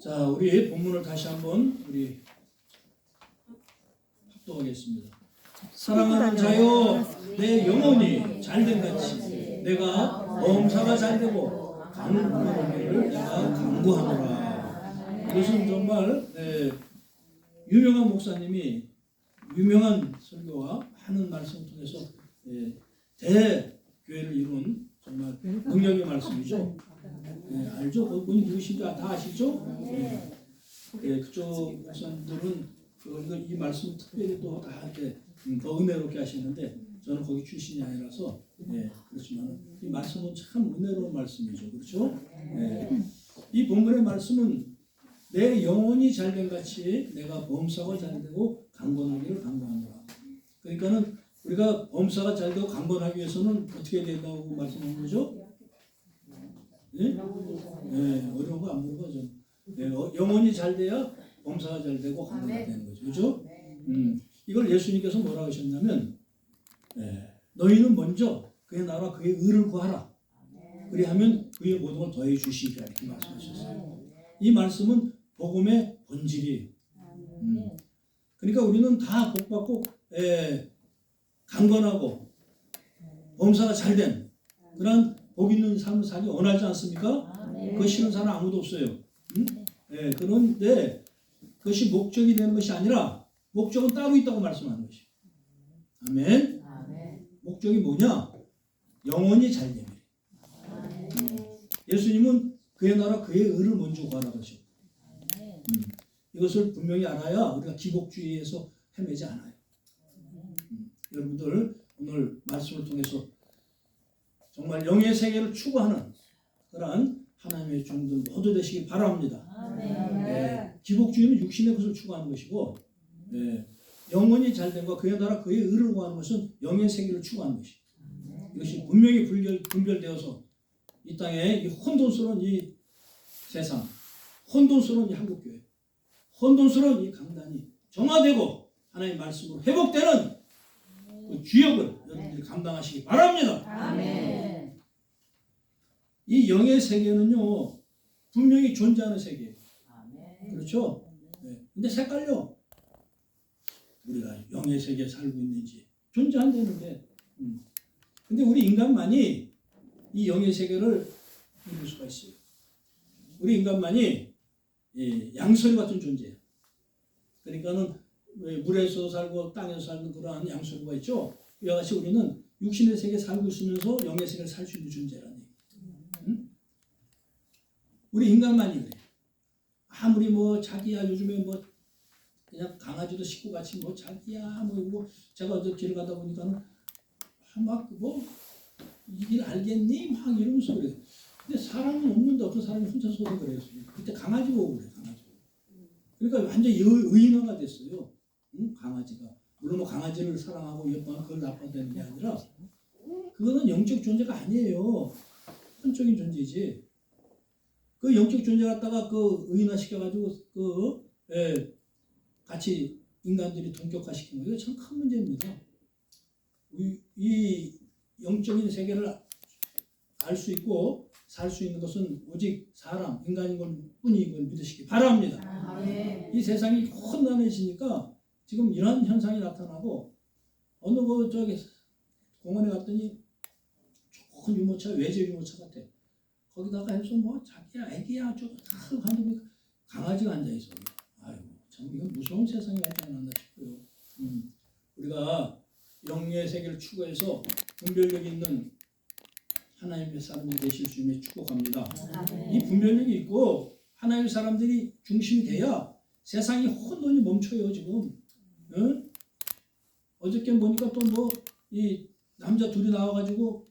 자, 우리 본문을 다시 한번 우리 합독하겠습니다. 사랑하는 자여, 내 영혼이 잘된 같이 내가 범사가 잘되고 강구하기를 내가 강구하노라. 이것은 정말 유명한 목사님이 유명한 설교와 많은 말씀을 통해서 대교회를 이룬 정말 능력의 말씀이죠. 알죠? 그분이 누구신지 다 아시죠? 그쪽 목사님들은 이 말씀을 특별히 또 다한테 더 은혜롭게 하시는데 저는 거기 출신이 아니라서 그렇지만 이 말씀은 참 은혜로운 말씀이죠. 그렇죠? 이 본문의 말씀은 내 영혼이 잘된 같이 내가 범사가 잘되고 강건하기를 강구하노라. 그러니까는 우리가 범사가 잘되고 강건하기 위해서는 어떻게 해야 된다고 말씀하는 거죠? 어려운 거 안 물어봐죠. 영혼이 잘돼야 범사가 잘되고 강건하게 되는 거죠. 그렇죠? 이걸 예수님께서 뭐라고 하셨냐면 너희는 먼저 그의 나라 그의 의를 구하라. 그리하면 그의 모든 걸 더해 주시리라 이렇게 말씀하셨어요. 이 말씀은 복음의 본질이에요. 그러니까 우리는 다 복받고 강건하고 범사가 잘된 그런 복 있는 삶을 살기 원하지 않습니까? 그거 싫은 사람 아무도 없어요. 그런데 그것이 목적이 되는 것이 아니라 목적은 따로 있다고 말씀하는 것이에요. 아멘. 목적이 뭐냐? 영혼이 잘됨이에요. 예수님은 그의 나라 그의 의를 먼저 구하라고 하셨고 이것을 분명히 알아야 우리가 기복주의에서 헤매지 않아요. 여러분들 오늘 말씀을 통해서 정말 영의 세계를 추구하는 그러한 하나님의 종들 모두 되시기 바랍니다. 기복주의는 육신의 것을 추구하는 것이고 영혼이 잘됨과 그의 나라 그의 의를 구하는 것은 영의 세계를 추구하는 것이에요. 이것이 분명히 분별되어서 이 땅에 이 혼돈스러운 이 세상, 혼돈스러운 이 한국교회, 혼돈스러운 이 강단이 정화되고 하나님의 말씀으로 회복되는 그 주역을 여러분들이 감당하시기 바랍니다. 아멘. 이 영의 세계는요 분명히 존재하는 세계예요. 그렇죠? 근데 헷갈려. 우리가 영의 세계에 살고 있는지 존재한다는데 근데 우리 인간만이 이 영의 세계를 이룰 수가 있어요. 우리 인간만이 양서류 같은 존재예요. 그러니까는 물에서 살고 땅에서 살는 그러한 양서류가 있죠. 이와 같이 우리는 육신의 세계에 살고 있으면서 영의 세계를 살 수 있는 존재라는 얘기예요. 우리 인간만이 그래. 아무리 뭐 자기야 요즘에 뭐 그냥 강아지도 식구같이 뭐 자기야 뭐 제가 어제 길을 가다 보니까는 막 뭐 이 길 알겠니? 막 이러면서 그래. 근데 사람은 없는데 어떤 사람이 혼자서도 그래요. 그때 강아지 보고 그래, 강아지. 그러니까 완전히 의인화가 됐어요. 강아지가. 물론 뭐 강아지를 사랑하고 예뻐하면 그걸 나빠되는 게 아니라 그거는 영적 존재가 아니에요. 혼적인 존재지. 그 영적 존재 갖다가 그 의인화 시켜가지고 같이 인간들이 동격화시키는 거 이거 참 큰 문제입니다. 이 영적인 세계를 알 수 있고 살 수 있는 것은 오직 사람, 인간인 걸 뿐인 걸 믿으시기 바랍니다. 이 세상이 혼란해지니까 지금 이런 현상이 나타나고 어느 저기 공원에 갔더니 좋은 유모차, 외제 유모차 같아. 거기다가 해서 뭐 자기야, 애기야, 저거 다 하는데 강아지가 앉아 있어. 아이고 참 이건 무서운 세상이 나타났나 싶고요. 우리가 영의 세계를 추구해서 분별력 있는 하나님의 사람이 되실 수 있음을 축복합니다. 이 분별력이 있고 하나님의 사람들이 중심이 돼야 세상이 혼돈이 멈춰요 지금. 어저께 보니까 또 뭐 이 남자 둘이 나와가지고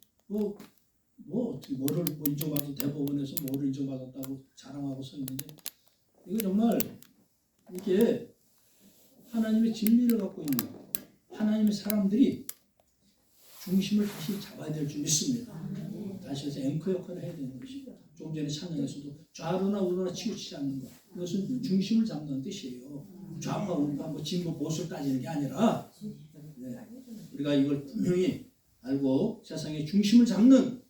어떻게 뭐를 인정받아서 대법원에서 뭐를 인정받았다고 자랑하고 서 있는데 이거 정말 이게 하나님의 진리를 갖고 있는 하나님의 사람들이 중심을 다시 잡아야 될 줄 믿습니다. 다시 해서 앵커 역할을 해야 되는 것입니다. 좀 전에 찬양에서도 좌로나 우로나 치우치지 않는 것. 이것은 중심을 잡는 뜻이에요. 좌파 우파 뭐 진보 보수를 따지는 게 아니라 우리가 이걸 분명히 알고 세상의 중심을 잡는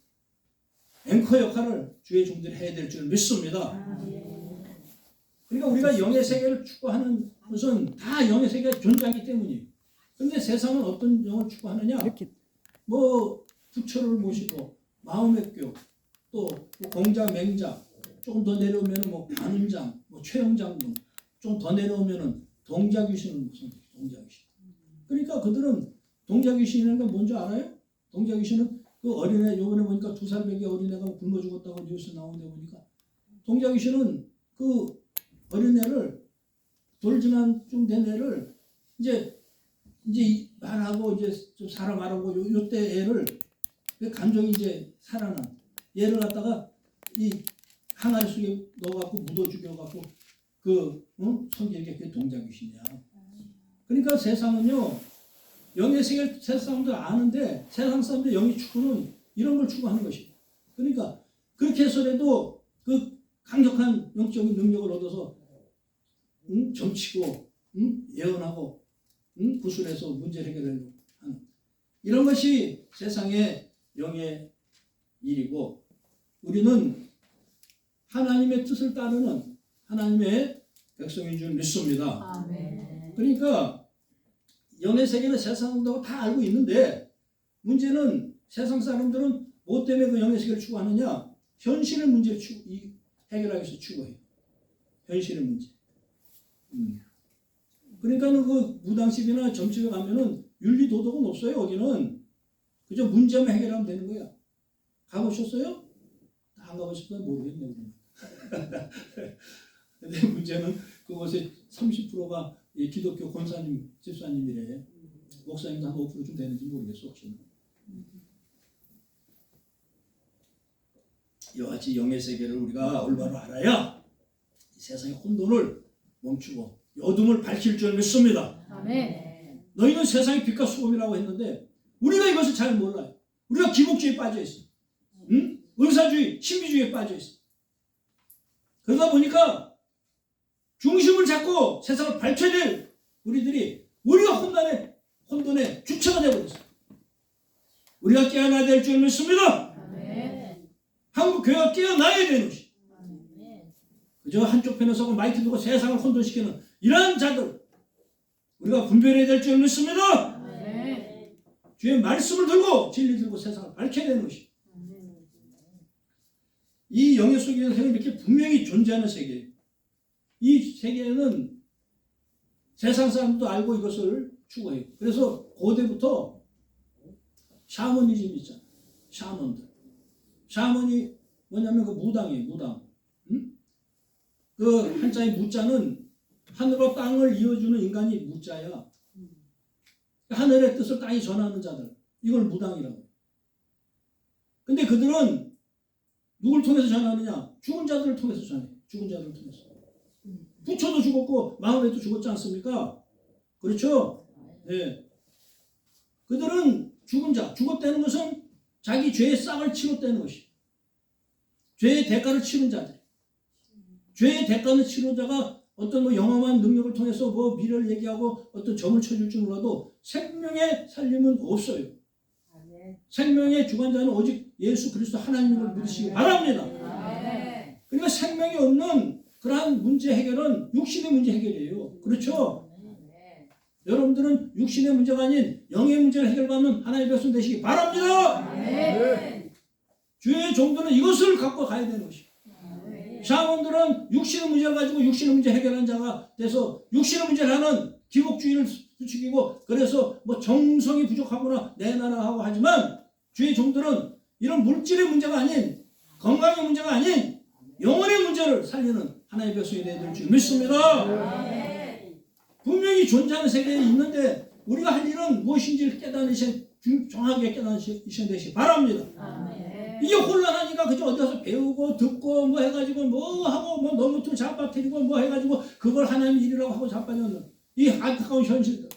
앵커 역할을 주의 종들이 해야 될 줄 믿습니다. 그러니까 우리가 영의 세계를 추구하는 것은 다 영의 세계가 존재하기 때문이에요. 그런데 세상은 어떤 영을 추구하느냐? 뭐 부처를 모시고 마음의 교, 또 공자, 맹자, 조금 더 내려오면 뭐 관음장, 뭐 최영장군, 좀 더 내려오면은 동자귀신을 무슨 동자귀신. 그러니까 그들은 동자귀신이라는 건 뭔지 알아요? 동자귀신은 그 어린애, 요번에 보니까 2살 배기 어린애가 굶어 죽었다고 뉴스 나오는데 보니까 동자귀신은 그 어린애를 돌지만 좀 된 애를 이제 말하고 이제 좀 살아 말하고 요때 애를 그 감정이 이제 살아난 얘를 갖다가 이 항아리 속에 넣어갖고 묻어 죽여갖고 섬기게 그게 동자귀신이야. 그러니까 세상은요 영의 세계를 세상 사람들 아는데 세상 사람들 영의 추구는 이런 걸 추구하는 것이고 그러니까 그렇게 해서라도 그 강력한 영적인 능력을 얻어서 점치고 예언하고 구술해서 문제를 해결하려고 하는 이런 것이 세상의 영의 일이고 우리는 하나님의 뜻을 따르는 하나님의 백성인 줄 믿습니다. 아멘. 그러니까 영의 세계는 세상 사람들하고 다 알고 있는데 문제는 세상 사람들은 뭐 때문에 그 영의 세계를 추구하느냐? 현실의 문제를 해결하기 위해서 추구해요. 현실의 문제. 그러니까는 그 무당집이나 점집에 가면은 윤리 도덕은 없어요. 여기는 그저 문제만 해결하면 되는 거야. 가보셨어요? 안 가보셨어요? 모르겠네요. 근데 문제는 그곳에 30%가 기독교 권사님, 집사님이래. 목사님도 한 5%좀 되는지 모르겠어. 혹시나. 이와 같이 영의 세계를 우리가 올바로 알아야 이 세상의 혼돈을 멈추고 어둠을 밝힐 줄 믿습니다. 아멘. 너희는 세상의 빛과 소금이라고 했는데 우리가 이것을 잘 몰라요. 우리가 기복주의에 빠져 있어. 의사주의, 신비주의에 빠져 있어. 그러다 보니까 중심을 잡고 세상을 밝혀야 될 우리가 혼돈의 주체가 되어버렸어. 우리가 깨어나야 될 줄 믿습니다. 아멘. 한국 교회가 깨어나야 되는 것이. 그저 한쪽 편에 서고 마이크 들고 세상을 혼돈시키는 이러한 자들 우리가 분별해야 될 줄 믿습니다. 아멘. 주의 말씀을 들고 진리 들고 세상을 밝혀야 되는 것이. 이 영의 속에서 이렇게 분명히 존재하는 세계예요. 이 세계는 세상 사람도 알고 이것을 추구해요. 그래서 고대부터 샤머니즘이 있잖아요. 샤먼들. 샤먼이 뭐냐면 그 무당이에요. 무당. 그 한자의 무자는 하늘과 땅을 이어주는 인간이 무자야. 하늘의 뜻을 땅에 전하는 자들. 이걸 무당이라고 해요. 근데 그들은 누굴 통해서 전하느냐? 죽은 자들을 통해서 전해요. 죽은 자들을 통해서. 부처도 죽었고 마음에도 죽었지 않습니까? 그렇죠? 네. 그들은 죽은 자, 죽었다는 것은 자기 죄의 싹을 치렀다는 것이. 죄의 대가를 치른 자들. 죄의 대가는 치른 자가 어떤 뭐 영험한 능력을 통해서 뭐 미래를 얘기하고 어떤 점을 쳐줄 줄 몰라도 생명의 살림은 없어요. 생명의 주관자는 오직 예수 그리스도 하나님을 믿으시기 바랍니다. 그러니까 생명이 없는 그러한 문제 해결은 육신의 문제 해결이에요. 그렇죠? 여러분들은 육신의 문제가 아닌 영의 문제를 해결받는 하나님의 백성 되시기 바랍니다. 주의 종들은 이것을 갖고 가야 되는 것이에요. 샤먼들은 육신의 문제를 가지고 육신의 문제 해결하는 자가 돼서 육신의 문제를 하는 기복주의를 부추기고 그래서 뭐 정성이 부족하거나 내나라하고 하지만 주의 종들은 이런 물질의 문제가 아닌 건강의 문제가 아닌 영혼의 문제를 살리는 하나님의 백성이 되어야 될 줄 믿습니다. 분명히 존재하는 세계에 있는데 우리가 할 일은 무엇인지를 정확하게 깨닫으셔야 되시기 바랍니다. 이게 혼란하니까 그저 어디 가서 배우고 듣고 뭐 해가지고 뭐 하고 뭐 너무 또 잡아뜨리고 뭐 해가지고 그걸 하나님의 일이라고 하고 자빠져는 이 안타까운 현실들.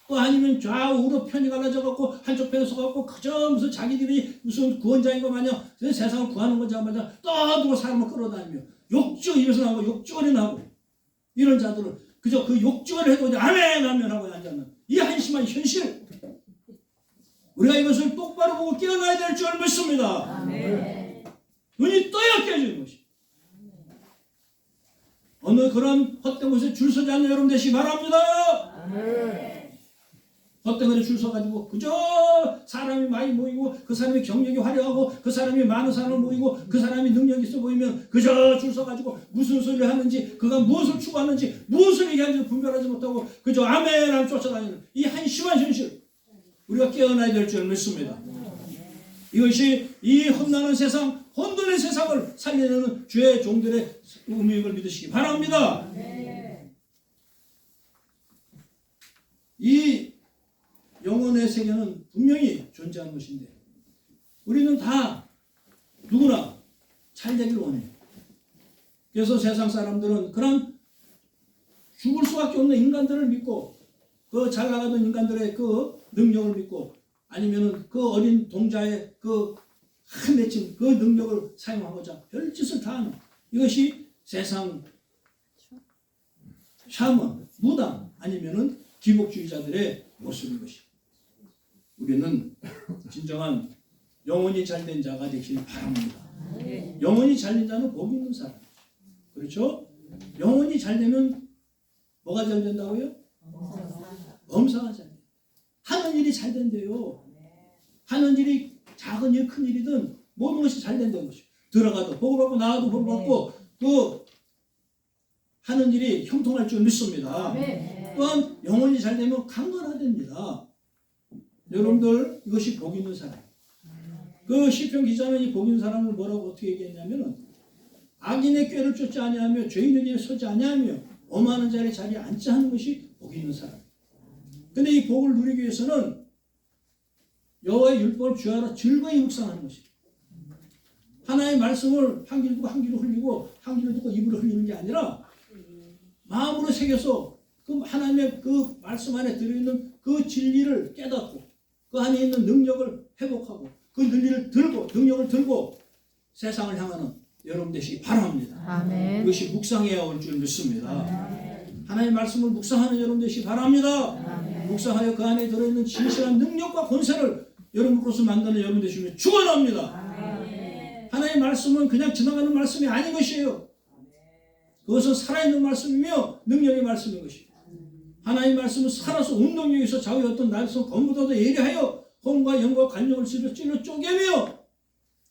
또 아니면 좌우로 편이 갈라져갖고 한쪽 편에 서갖고 그저 무슨 자기들이 무슨 구원자인 것 마냥 세상을 구하는 건자 마냥 떠들고 사람을 끌어다니며 욕지어 입에서 나오고 욕지어리 나오고 이런 자들을 그저 그 욕지어를 해도 아멘 아멘 하고 앉아있는 이 한심한 현실. 우리가 이것을 똑바로 보고 깨어나야 될 줄 믿습니다. 눈이 떠야 깨지는 것이. 어느 그런 헛된 곳에 줄 서지 않는 여러분 되시기 바랍니다. 헛된 곳에 줄 서가지고 그저 사람이 많이 모이고 그 사람이 경력이 화려하고 그 사람이 많은 사람을 모이고 그 사람이 능력이 있어 보이면 그저 줄 서가지고 무슨 소리를 하는지 그가 무엇을 추구하는지 무엇을 얘기하는지 분별하지 못하고 그저 아멘 하면 쫓아다니는 이 한심한 현실 우리가 깨어나야 될 줄 믿습니다. 이것이 이 험난한 세상 혼돈의 세상을 살려내는 주의 종들의 의미를 믿으시기 바랍니다. 이 영혼의 세계는 분명히 존재하는 것인데 우리는 다 누구나 잘 되기를 원해요. 그래서 세상 사람들은 그런 죽을 수밖에 없는 인간들을 믿고 그 잘 나가던 인간들의 그 능력을 믿고 아니면은 그 어린 동자의 그 한 맺힌 그 능력을 사용하고자 별짓을 다 하는 이것이 세상 샤먼, 무당 아니면은 기복주의자들의 모습인 것이. 우리는 진정한 영혼이 잘된 자가 되기를 바랍니다. 영혼이 잘된 자는 복 있는 사람. 그렇죠? 영혼이 잘되면 뭐가 잘 된다고요? 범사가 잘 된다. 하는 일이 잘 된대요. 하는 일이 작은 일, 큰 일이든 모든 것이 잘 된다는 것이죠. 들어가도 복을 받고 나와도 복을 받고 또 하는 일이 형통할 줄 믿습니다. 또한 영혼이 잘 되면 강건하됩니다. 여러분들 이것이 복 있는 사람. 그 시편 기자는 이 복 있는 사람을 뭐라고 어떻게 얘기했냐면은 악인의 꾀를 쫓지 아니하며 죄인의 길에 서지 아니하며 엄하는 자리에 앉지 않는 것이 복 있는 사람. 근데 이 복을 누리기 위해서는 여호와의 율법을 주하라 즐거이 묵상하는 것이에요. 하나의 말씀을 한 귀로 듣고 한 귀로 흘리고 한 귀로 듣고 입으로 흘리는 게 아니라 마음으로 새겨서 그 하나님의 그 말씀 안에 들어있는 그 진리를 깨닫고 그 안에 있는 능력을 회복하고 그 능력을 들고 세상을 향하는 여러분 되시기 바랍니다. 아멘. 이것이 묵상해야 올 줄 믿습니다. 하나님의 말씀을 묵상하는 여러분 되시기 바랍니다. 묵상하여 그 안에 들어있는 진실한 능력과 권세를 여러분으로서 만드는 여러분 되시면 축원합니다. 하나님의 말씀은 그냥 지나가는 말씀이 아닌 것이에요. 그것은 살아있는 말씀이며 능력의 말씀인 것이에요. 하나님의 말씀은 살아서 운동력이 있어 좌우의 어떤 날선 검보다도 예리하여 혼과 영과 관용을 찔러 쪼개며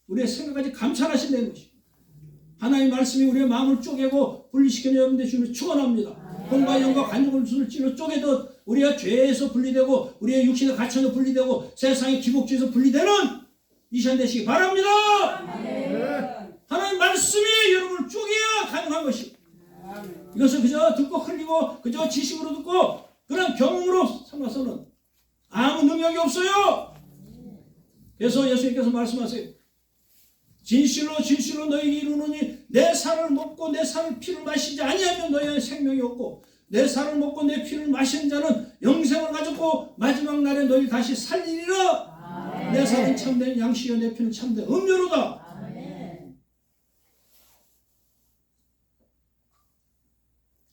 우리의 생각까지 감찰하신다는 것이에요. 하나님의 말씀이 우리의 마음을 쪼개고 분리시키는 여러분 되시면 축원합니다. 혼과 영과 관용을 찔러 쪼개듯 우리가 죄에서 분리되고 우리의 육신의 가천에서 분리되고 세상의 기복주에서 분리되는 이 시간 되시기 바랍니다. 하나님 말씀이 여러분을 쪼개야 가능한 것이. 이것을 그저 듣고 흘리고 그저 지식으로 듣고 그런 경험으로 삼아서는 아무 능력이 없어요. 그래서 예수님께서 말씀하세요. 진실로 진실로 너희에게 이르노니 내 살을 먹고 내 살을 피를 마시지 아니하면 너희의 생명이 없고 내 살을 먹고 내 피를 마시는 자는 영생을 가졌고 마지막 날에 너희 다시 살리리라. 내 살은 참된 양식이요 내 피는 참된 음료로다.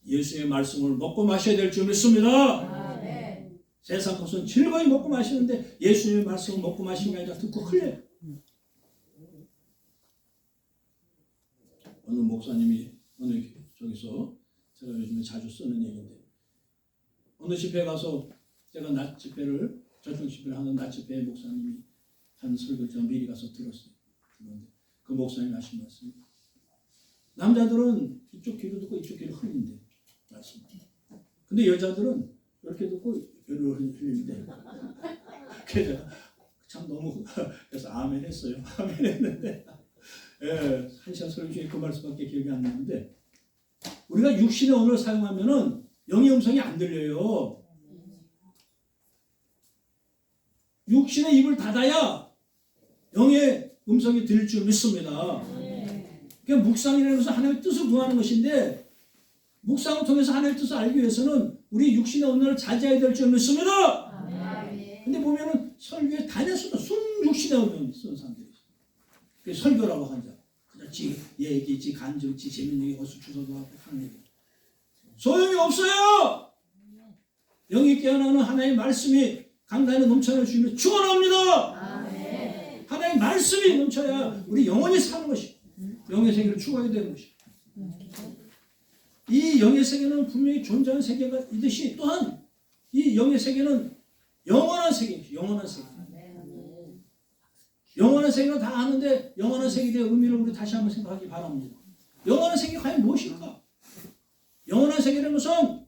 예수의 말씀을 먹고 마셔야 될 줄 믿습니다. 세상 것은 즐거이 먹고 마시는데 예수님의 말씀을 먹고 마시는 게 아니라 듣고 흘려요. 어느 목사님이 어느 저기서 제가 요즘에 자주 쓰는 얘기인데 어느 집회 가서 제가 낮 집회를 저녁 집회를 하는 낮 집회 목사님이 한 설교를 제가 미리 가서 들었어요. 그런데 그 목사님이 하신 말씀이 남자들은 이쪽 귀로 듣고 이쪽 귀로 흘린대 말씀. 근데 여자들은 이렇게 듣고 이리로 흘리는데 그래서 참 너무 그래서 아멘 했어요. 아멘 했는데 예, 한 시간 설교 중에 그 말씀밖에 기억이 안 나는데 우리가 육신의 언어를 사용하면은 영의 음성이 안 들려요. 육신의 입을 닫아야 영의 음성이 들릴 줄 믿습니다. 그러니까 묵상이라는 것은 하나님의 뜻을 구하는 것인데 묵상을 통해서 하나님의 뜻을 알기 위해서는 우리 육신의 언어를 자제해야 될 줄 믿습니다. 근데 보면은 설교에 다녔어도 순 육신의 언어를 쓰는 사람들이 있어요. 그게 설교라고 하자. 그냥 지 얘기, 지 간증, 지 재밌는 얘기, 어수 주소도 하고 하는 얘기. 소용이 없어요. 영이 깨어나는 하나님의 말씀이 강단에 넘쳐날 수 있는 축원합니다. 하나님의 말씀이 넘쳐야 우리 영혼이 사는 것이. 영의 세계를 추구하게 되는 것이에요. 이 영의 세계는 분명히 존재하는 세계가 있듯이 또한 이 영의 세계는 영원한 세계입니다. 영원한 세계. 영원한 세계는 다 아는데 영원한 세계에 대한 의미를 우리 다시 한번 생각하기 바랍니다. 영원한 세계가 과연 무엇일까? 영원한 세계라는 것은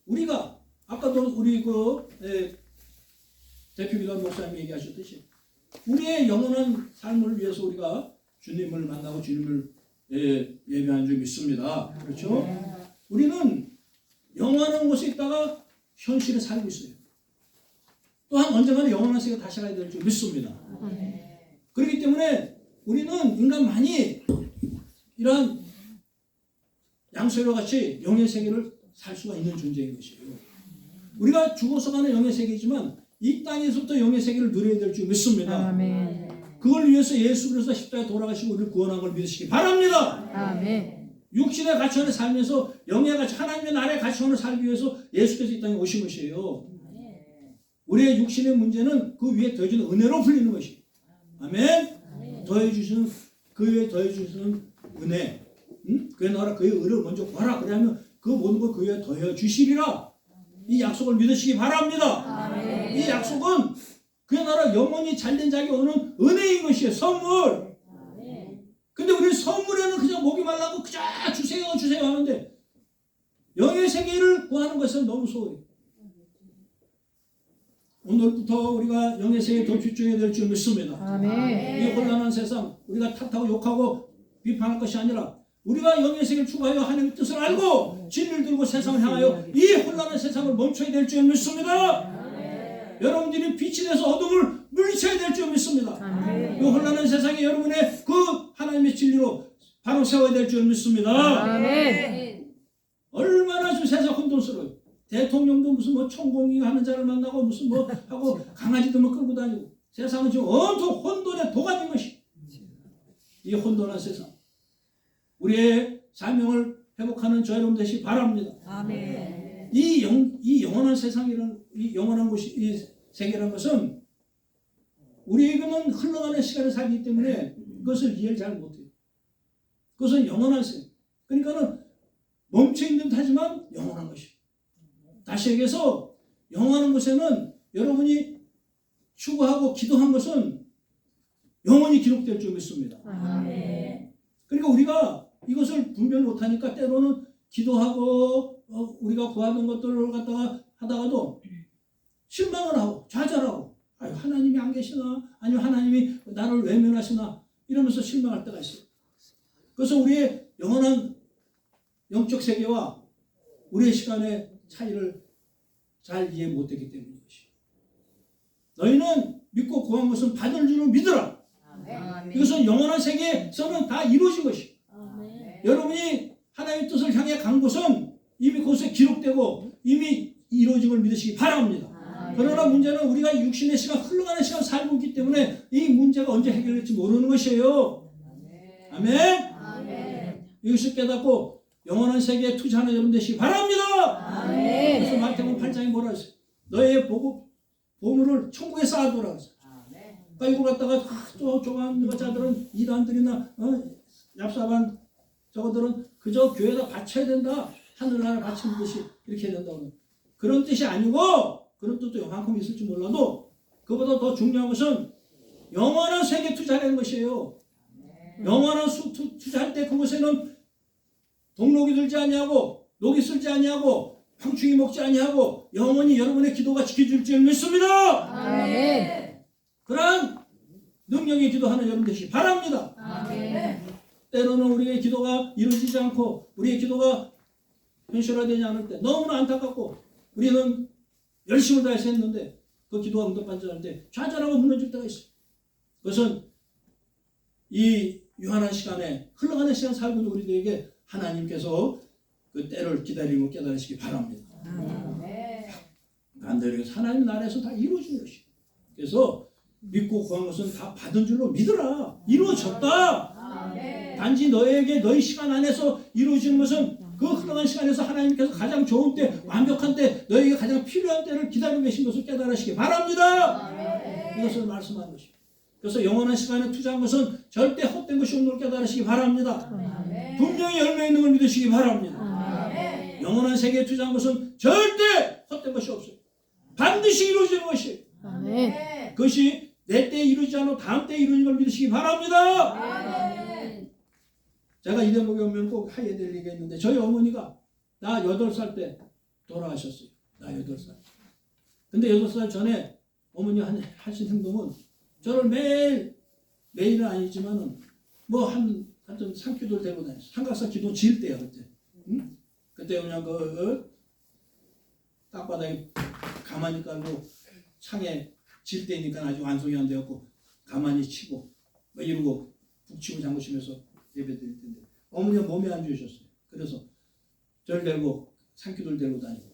우리가 아까도 우리 대표기도 목사님이 얘기하셨듯이 우리의 영원한 삶을 위해서 우리가 주님을 만나고 주님을 예배한 줄 믿습니다. 그렇죠? 우리는 영원한 곳에 있다가 현실에 살고 있어요. 또한 언젠가는 영원한 세계에 다시 가야 될 줄 믿습니다. 그렇기 때문에 우리는 인간만이 이러한 양서로 같이 영의 세계를 살 수가 있는 존재인 것이에요. 우리가 죽어서 가는 영의 세계지만 이 땅에서부터 영의 세계를 누려야 될 줄 믿습니다. 아멘. 그걸 위해서 예수 그리스도 십자가에 돌아가시고 우리를 구원한 걸 믿으시기 바랍니다. 아멘. 육신의 가치 안에 살면서 영의 가치, 하나님의 나라의 가치 안에 살기 위해서 예수께서 이 땅에 오신 것이에요. 우리의 육신의 문제는 그 위에 더해주는 은혜로 풀리는 것이에요. 아멘. 더해주시는 그 위에 더해주시는 은혜, 그의 나라 그의 의를 먼저 구하라. 그러면 그 모든 걸 그 위에 더해 주시리라. 이 약속을 믿으시기 바랍니다. 아멘. 이 약속은 그의 나라 영원히 잘된 자에게 오는 은혜인 것이에요. 선물. 근데 우리 선물에는 그냥 목이 말라고 그저 주세요 주세요 하는데 영의 세계를 구하는 것은 너무 소홀해요. 오늘부터 우리가 영의 세계에 더 집중해야 될 줄 믿습니다. 아멘. 이 혼란한 세상 우리가 탓하고 욕하고 비판할 것이 아니라 우리가 영의 세계를 추구하여 하나님의 뜻을 알고 진리를 들고 세상을 향하여 이 혼란한 세상을 멈춰야 될 줄 믿습니다. 여러분들이 빛이 돼서 어둠을 물리쳐야 될 줄 믿습니다. 이 혼란한 세상에 여러분의 그 하나님의 진리로 바로 세워야 될 줄 믿습니다. 아멘. 얼마나 지금 세상 혼돈스러워요. 대통령도 무슨 뭐 총공이 하는 자를 만나고 무슨 뭐 하고 강아지도 뭐 끌고 다니고 세상은 지금 온통 혼돈에 도가닌 것이 이 혼돈한 세상 우리의 사명을 회복하는 저 여러분 되시기 바랍니다. 아멘. 이 영원한 세상이라는 이 영원한 곳이 이 세계라는 것은 우리에게는 흘러가는 시간을 살기 때문에 그것을 이해를 잘 못해요. 그것은 영원한 세계. 그러니까는 멈춰 있는 듯하지만 영원한 것이. 다시 얘기해서 영원한 곳에는 여러분이 추구하고 기도한 것은 영원히 기록될 줄 믿습니다. 아멘. 그러니까 우리가 이것을 분별 못하니까 때로는 기도하고 우리가 구하는 것들을 갖다가 하다가도 실망을 하고 좌절하고 아유, 하나님이 안 계시나 아니면 하나님이 나를 외면하시나 이러면서 실망할 때가 있어요. 그래서 우리의 영원한 영적 세계와 우리의 시간의 차이를 잘 이해 못했기 때문인 것이에요. 너희는 믿고 구한 것은 받을 줄을 믿으라. 이것은 영원한 세계에서는 다 이루어진 것이에요. 여러분이 하나님의 뜻을 향해 간 것은 이미 그것에 기록되고 이미 이루어진 걸 믿으시기 바랍니다. 그러나 문제는 우리가 육신의 시간, 흘러가는 시간 살고 있기 때문에 이 문제가 언제 해결될지 모르는 것이에요. 아멘. 이것을 깨닫고 영원한 세계에 투자하는 여러분 되시기 바랍니다. 그래서 마태복음 8장에 뭐라 했어요? 너의 보물을 천국에 쌓아두라 했어요. 그러니까 이걸 갖다가 또 조그만 자들은 이단들이나 얍삽한 저거들은 그저 교회에다 바쳐야 된다. 하늘나라 바치는 듯이 이렇게 해야 된다고. 그런 뜻이 아니고 그런 뜻도 요만큼 있을지 몰라도 그보다 더 중요한 것은 영원한 세계에 투자하는 것이에요. 영원한 투자할 때 그곳에는 동록이 들지 아니하고 녹이 쓸지 아니하고 황충이 먹지 아니하고 영원히 여러분의 기도가 지켜질 줄 믿습니다. 아멘. 그러한 능력의 기도하는 여러분 되시기 바랍니다. 때로는 우리의 기도가 이루어지지 않고 우리의 기도가 현실화되지 않을 때 너무나 안타깝고 우리는 열심을 다해서 했는데 그 기도가 응답받지 않을 때 좌절하고 무너질 때가 있어요. 그것은 이 유한한 시간에 흘러가는 시간 살고 있는 우리들에게 하나님께서 그 때를 기다리고 깨달으시기 바랍니다. 간절히 하나님 나라에서 다 이루어진 것이에요. 그래서 믿고 구한 것은 다 받은 줄로 믿으라. 이루어졌다. 단지 너에게 너희 시간 안에서 이루어지는 것은 그 흘러간 시간에서 하나님께서 가장 좋은 때, 완벽한 때, 너에게 가장 필요한 때를 기다리고 계신 것을 깨달으시기 바랍니다. 이것을 말씀하는 것입니다. 그래서 영원한 시간에 투자한 것은 절대 헛된 것이 없는 걸 깨달으시기 바랍니다. 아멘. 분명히 열매 있는 걸 믿으시기 바랍니다. 아멘. 영원한 세계에 투자한 것은 절대 헛된 것이 없어요. 반드시 이루어지는 것이에요. 아멘. 그것이 내 때에 이루어지지 않고 다음 때에 이루어지는 걸 믿으시기 바랍니다. 아멘. 제가 이 대목에 오면 꼭 해야 될 얘기가 있는데 저희 어머니가 나 8살 때 돌아가셨어요. 나 8살. 근데 8살 전에 어머니 하신 행동은 저를 매일은 아니지만은 뭐 하여튼 산기도를 데리고 다녔어요. 삼각사 기도 지을 때요 그때. 응? 그때 그냥 땅바닥에 가만히 깔고 창에 질 때니까 아직 완성이 안 되었고 가만히 치고 뭐 이러고 북치고 장구치면서 예배 드릴 텐데 어머니가 몸에 안 좋으셨어요. 그래서 저를 데리고 산기도를 데리고 다니고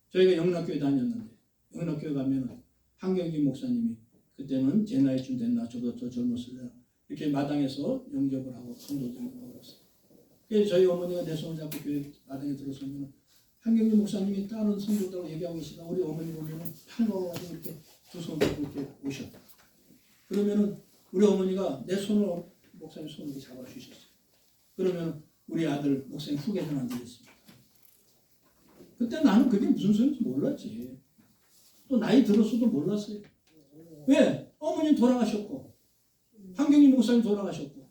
저희가 영락교회 다녔는데 영락교회 가면은 한경기 목사님이 그때는 제 나이쯤 됐나 저보다 더 젊었을래나 이렇게 마당에서 영접을 하고 성도들을 먹었어요. 그래서 저희 어머니가 내 손을 잡고 교회 마당에 들어서면 한경기 목사님이 다른 성도들하고 얘기하고 계시다 우리 어머니 보면은 반가워가지고 이렇게 두 손 잡고 이렇게 오셨다. 그러면은 우리 어머니가 내 손을 목사님 손을 이렇게 잡아주셨어요. 그러면 우리 아들 목사님 후계자는 안 되겠습니다. 그때 나는 그게 무슨 소리인지 몰랐지. 또 나이 들었어도 몰랐어요. 왜? 어머니 돌아가셨고 한경희 목사님 돌아가셨고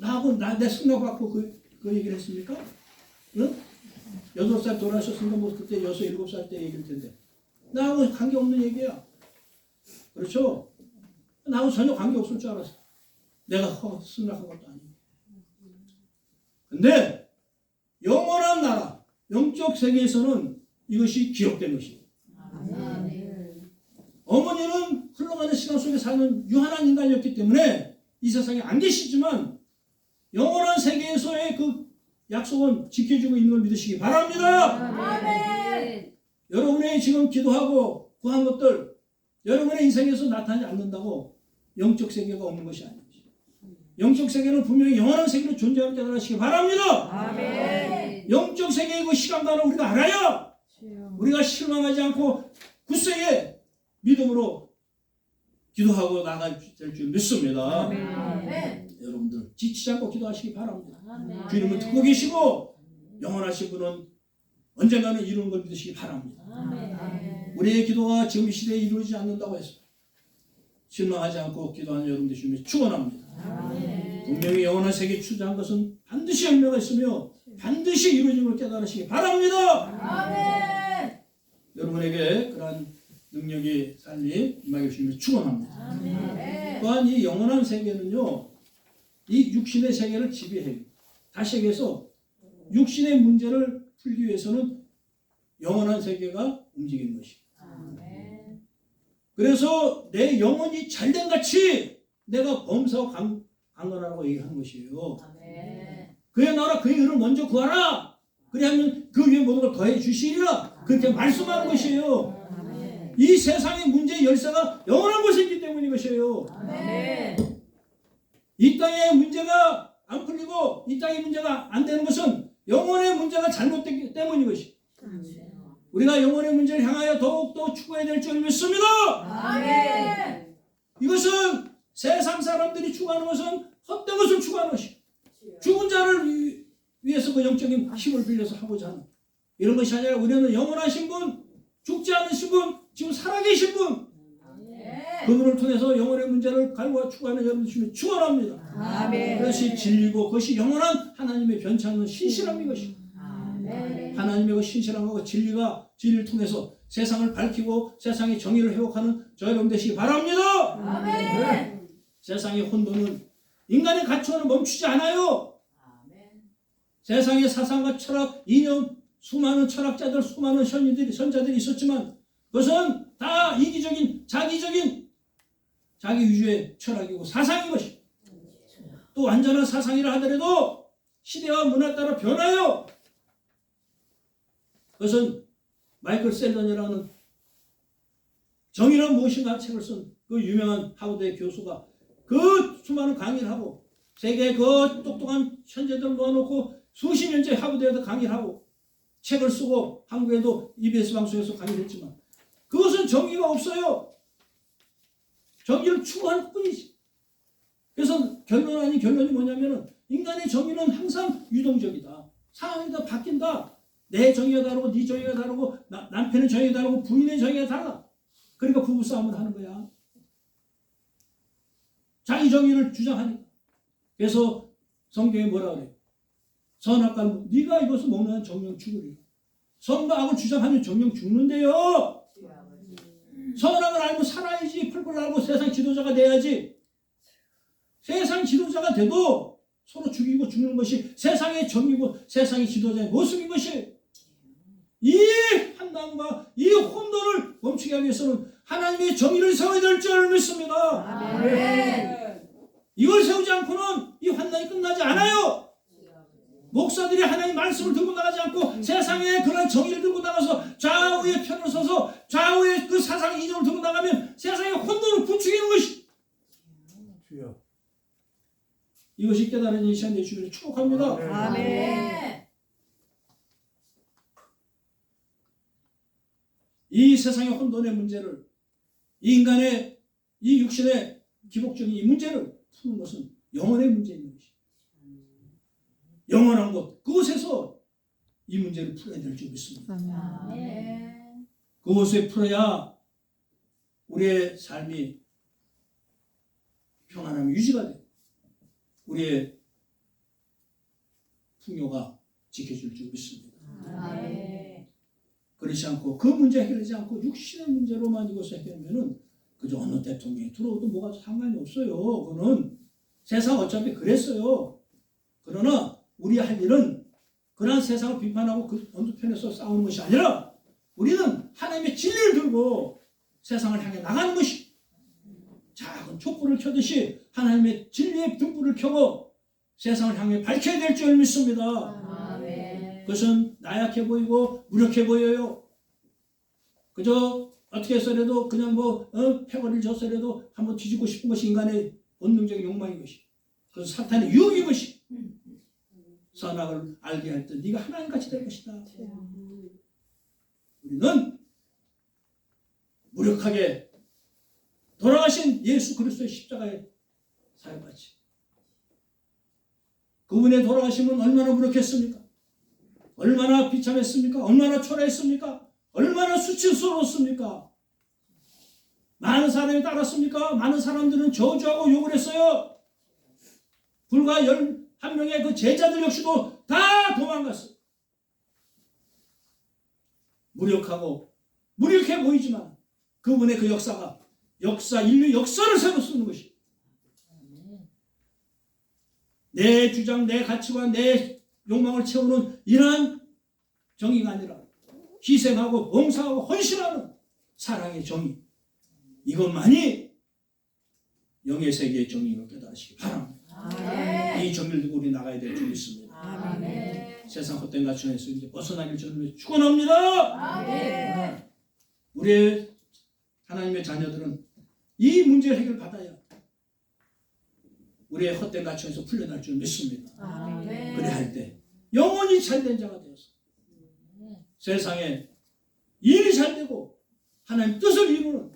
나하고 내 승낙 받고 그 얘기를 했습니까? 응? 8살 돌아가셨으니까 뭐 그때 6, 7살 때 얘기일 텐데 나하고 관계없는 얘기야. 그렇죠? 나하고 전혀 관계없을 줄 알았어. 내가 승낙한 것도 아니고. 근데 영원한 나라 영적 세계에서는 이것이 기록된 것이에요. 어머니는 흘러가는 시간 속에 사는 유한한 인간이었기 때문에 이 세상에 안 계시지만 영원한 세계에서의 그 약속은 지켜주고 있는 걸 믿으시기 바랍니다. 아멘. 여러분의 지금 기도하고 구한 것들 여러분의 인생에서 나타나지 않는다고 영적 세계가 없는 것이 아닙니다. 영적 세계는 분명히 영원한 세계로 존재하는 깨달으시기 바랍니다. 아멘. 영적 세계의 그 시간단을 우리가 알아야 우리가 실망하지 않고 굳세게 믿음으로 기도하고 나갈 될 줄 믿습니다. 아멘. 여러분들 지치지 않고 기도하시기 바랍니다. 아멘. 주님은 듣고 계시고 영원하신 분은 언젠가는 이루는 걸 믿으시기 바랍니다. 아멘. 우리의 기도가 지금 이 시대에 이루어지지 않는다고 해서 실망하지 않고 기도하는 여러분들 주님을 축원합니다. 아멘. 분명히 영원한 세계에 추자한 것은 반드시 열매가 있으며 반드시 이루어짐을 깨달으시기 바랍니다. 아멘. 여러분에게 그러한 능력이 살리 임하게 주님을 축원합니다. 아멘. 또한 이 영원한 세계는요, 이 육신의 세계를 지배해요. 다시 얘기해서 육신의 문제를 풀기 위해서는 영원한 세계가 움직이는 것이에요. 아멘. 그래서 내 영혼이 잘된 같이 내가 범사와 강건하라고 얘기하는 것이에요. 아멘. 그의 나라 그의 의를 먼저 구하라. 그리하면 그 위에 모든 걸 더해 주시리라. 그렇게 말씀하는 것이에요. 아멘. 이 세상의 문제의 열쇠가 영원한 것에 있기 때문인 것이에요. 아멘. 이 땅의 문제가 안 풀리고 이 땅의 문제가 안 되는 것은 영혼의 문제가 잘못됐기 때문인 것이에요. 우리가 영혼의 문제를 향하여 더욱더 추구해야 될 줄 믿습니다. 아멘. 이것은 세상 사람들이 추구하는 것은 헛된 것을 추구하는 것이에요. 죽은 자를 위해서 그 영적인 힘을 빌려서 하고자 하는 이런 것이 아니라 우리는 영원하신 분, 죽지 않으신 분, 지금 살아계신 분, 그분을 통해서 영혼의 문제를 갈구하고 추구하는 여러분들 주님 축원합니다. 아멘. 그것이 진리고 그것이 영원한 하나님의 변치 않는 신실함인 것이고 아멘. 하나님의 그 신실한 것과 진리를 통해서 세상을 밝히고 세상의 정의를 회복하는 저 여러분 되시기 바랍니다. 아멘. 세상의 혼돈은 인간의 가치관을 멈추지 않아요. 아멘. 세상의 사상과 철학, 이념, 수많은 철학자들, 수많은 선자들이 있었지만 그것은 다 이기적인, 자기 위주의 철학이고 사상인 것이고 또 완전한 사상이라 하더라도 시대와 문화에 따라 변하여 그것은 마이클 셀던이라는 정의란 무엇인가 책을 쓴 그 유명한 하버드의 교수가 그 수많은 강의를 하고 세계의 그 똑똑한 천재들 모아놓고 수십 년째 하버드에서 강의를 하고 책을 쓰고 한국에도 EBS 방송에서 강의를 했지만 그것은 정의가 없어요. 정의를 추구할 뿐이지. 그래서 결론 아닌 결론이 뭐냐면은 인간의 정의는 항상 유동적이다. 상황이 다 바뀐다. 내 정의가 다르고 네 정의가 다르고 남편의 정의가 다르고 부인의 정의가 달라. 그러니까 부부싸움을 하는 거야. 자기 정의를 주장하니까. 그래서 성경에 뭐라 그래요? 선악과 네가 이것을 먹는 한 정령 죽으리라. 선과 악을 주장하면 정령 죽는데요. 선악을 알고 살아야지. 풀불을 알고 세상 지도자가 돼야지. 세상 지도자가 돼도 서로 죽이고 죽는 것이 세상의 정의고 세상의 지도자의 모습인 것이, 이 한남과 이 혼돈을 멈추게 하기 위해서는 하나님의 정의를 세워야 될 줄 믿습니다. 아멘. 이걸 세우지 않고는 이 환난이 끝나지 않아요. 목사들이 하나님의 말씀을 들고 나가지 않고 세상에 그런 정의를 들고 나가서 좌우의 편을 서서 좌우의 그 사상 이념을 들고 나가면 세상의 혼돈을 부추기는 것이, 이것이 깨달은 이 시간 되시기를 축복합니다. 아멘. 이 세상의 혼돈의 문제를, 이 인간의 이 육신의 기복적인 이 문제를 푸는 것은 영혼의 문제인 것이, 영원한 곳 그곳에서 이 문제를 풀어야 될 줄 믿습니다. 아멘. 그곳에 풀어야 우리의 삶이 평안함이 유지가 돼. 우리의 풍요가 지켜질 줄 믿습니다. 아멘. 그렇지 않고 그 문제 해결하지 않고 육신의 문제로만 이것을 해결하면은 그저 어느 대통령이 들어오도 뭐가 상관이 없어요. 그거는 세상 어차피 그랬어요. 그러나 우리 할 일은 그러한 세상을 비판하고 그 어느 편에서 싸우는 것이 아니라 우리는 하나님의 진리를 들고 세상을 향해 나가는 것이, 작은 촛불을 켜듯이 하나님의 진리의 등불을 켜고 세상을 향해 밝혀야 될 줄 믿습니다. 아멘. 그것은 나약해 보이고 무력해 보여요. 그저 어떻게 해서라도 그냥 패거리를 졌어라도 한번 뒤집고 싶은 것이 인간의 본능적인 욕망인 것이, 그것은 사탄의 유혹인 것이, 선악을 알게 할 때 네가 하나님같이 될 것이다. 우리는 무력하게 돌아가신 예수 그리스도의 십자가의 사역같이, 그분의 돌아가심은 얼마나 무력했습니까? 얼마나 비참했습니까? 얼마나 초라했습니까? 얼마나 수치스러웠습니까? 많은 사람이 따랐습니까? 많은 사람들은 저주하고 욕을 했어요. 불과 11명의 그 제자들 역시도 다 도망갔어요. 무력하고 무력해 보이지만 그분의 그 역사가 인류 역사를 새로 쓰는 것이, 내 주장, 내 가치관, 내 욕망을 채우는 이러한 정의가 아니라 희생하고 봉사하고 헌신하는 사랑의 정의, 이것만이 영의 세계의 정의를 깨달으시기 바랍니다. 아멘. 이 정의를 두고 우리 나가야 될 줄 믿습니다. 아멘. 세상 헛된 가치관에서 이제 벗어나길 저는 축원합니다. 아멘. 우리의 하나님의 자녀들은 이 문제를 해결받아야 우리의 헛된 가치관에서 풀려날 줄 믿습니다. 아멘. 그래 할 때 영원히 잘된 자가 되어서 세상에 일이 잘되고 하나님 뜻을 이루는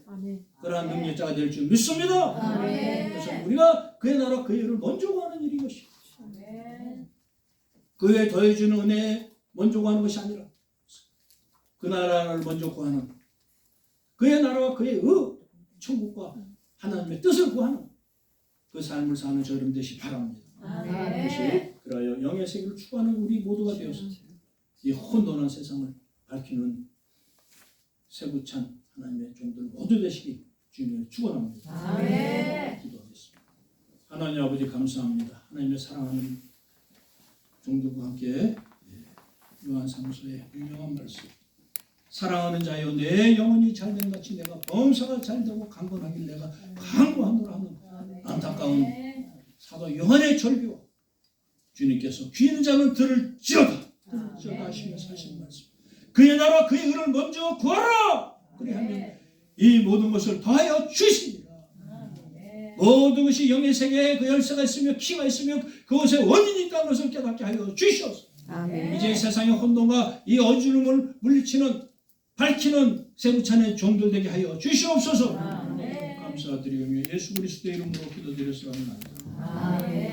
그러한 능력자가 될 줄 믿습니다. 아멘. 그래서 우리가 그의 나라 그의 일을 먼저 구하는 일인 것이, 아멘. 그의 더해주는 은혜에 먼저 구하는 것이 아니라 그 나라를 먼저 구하는, 그의 나라와 그의 천국과 하나님의 뜻을 구하는 그 삶을 사는 저 여러분 되시 바랍니다. 아멘. 그래야 영의 세계를 추구하는 우리 모두가 되어서 이 혼돈한 세상을 밝히는 세구찬 하나님의 종들 모두 되시기 주님을 축원합니다. 아멘. 기도하겠습니다. 하나님 아버지 감사합니다. 하나님의 사랑하는 종들과 함께 요한사무소의 유명한 말씀, 사랑하는 자여 내 영혼이 잘된 같이 내가 범사가 잘되고 강건하길 내가 강구하노라 하는 안타까운 사도 요한의 절규와 주님께서 귀 있는 자는 들을지어다 하시면서 하신 말씀, 그의 나라 그의 의를 먼저 구하라. 그리하면 이 모든 것을 더하여 주시리라. 모든 것이 영의 세계에 그 열쇠가 있으며 키가 있으며 그것에 원인이 있다는 것을 깨닫게 하여 주시옵소서. 아멘. 이제 세상의 혼돈과 이 어지럼을 물리치는 밝히는 세부찬의 종들 되게 하여 주시옵소서. 아멘. 감사드리오며 예수 그리스도의 이름으로 기도드렸사옵나이다. 아멘.